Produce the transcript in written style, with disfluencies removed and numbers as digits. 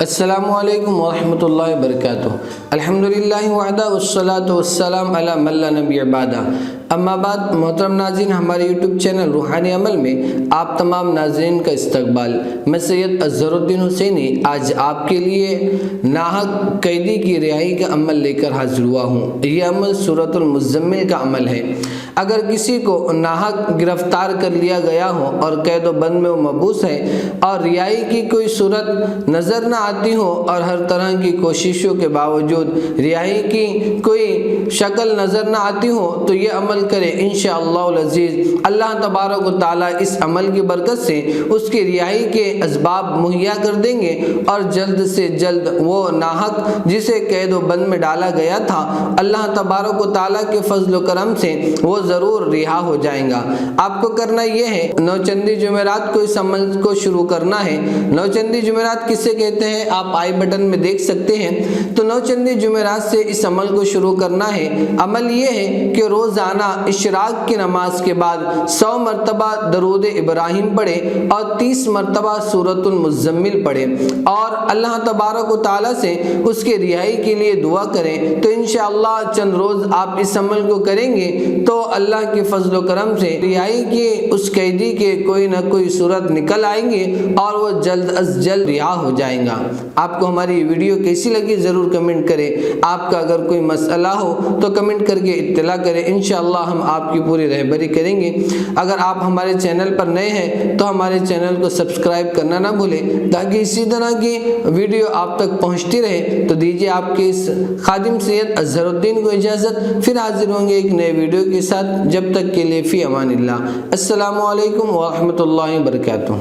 السلام علیکم ورحمۃ اللہ وبرکاتہ۔ الحمدللہ وحدہ والصلاۃ والسلام علی من لا نبی بعدہ۔ اما بعد، محترم ناظرین، ہمارے یوٹیوب چینل روحانی عمل میں آپ تمام ناظرین کا استقبال۔ میں سید اظہر الدین حسینی آج آپ کے لیے ناحق قیدی کی رہائی کا عمل لے کر حاضر ہوا ہوں۔ یہ عمل سورۃ المزمل کا عمل ہے۔ اگر کسی کو ناحق گرفتار کر لیا گیا ہو اور قید و بند میں وہ محبوس ہے اور رہائی کی کوئی صورت نظر نہ آتی ہو اور ہر طرح کی کوششوں کے باوجود رہائی کی کوئی شکل نظر نہ آتی ہو تو یہ عمل کرے، انشاءاللہ العزیز اللہ تبارک و تعالیٰ اس عمل کی برکت سے اس کی رہائی کے اسباب مہیا کر دیں گے اور جلد سے جلد وہ ناحق جسے قید و بند میں ڈالا گیا تھا، اللہ تبارک و تعالیٰ کے فضل و کرم سے وہ ضرور رہا ہو جائیں گا۔ آپ کو کرنا یہ ہے، نوچندی جمعرات کو اس عمل کو شروع کرنا ہے۔ نوچندی جمعرات کسے کہتے ہیں آپ آئی بٹن میں دیکھ سکتے ہیں۔ تو نوچندی جمعرات سے اس عمل کو شروع کرنا ہے۔ عمل یہ ہے کہ روزانہ اشراق کی نماز کے بعد 100 مرتبہ درود ابراہیم پڑھے اور 30 مرتبہ سورۃ المزمل پڑھے اور اللہ تبارک و تعالیٰ سے اس کے رہائی کے لیے دعا کریں۔ تو انشاءاللہ چند روز آپ اس عمل کو کریں گے تو اللہ کے فضل و کرم سے رہائی کی اس قیدی کے کوئی نہ کوئی صورت نکل آئیں گے اور وہ جلد از جلد رہا ہو جائیں گا۔ آپ کو ہماری ویڈیو کیسی لگی ضرور کمنٹ کریں۔ آپ کا اگر کوئی مسئلہ ہو تو کمنٹ کر کے اطلاع کریں، انشاءاللہ ہم آپ کی پوری رہبری کریں گے۔ اگر آپ ہمارے چینل پر نئے ہیں تو ہمارے چینل کو سبسکرائب کرنا نہ بھولیں تاکہ اسی طرح کی ویڈیو آپ تک پہنچتی رہے۔ تو دیجیے آپ کے اس خادم سید اظہر الدین کو اجازت، پھر حاضر ہوں گے ایک نئے ویڈیو کے ساتھ۔ جب تک کے لیے فی امان اللہ۔ السلام علیکم ورحمۃ اللہ وبرکاتہ۔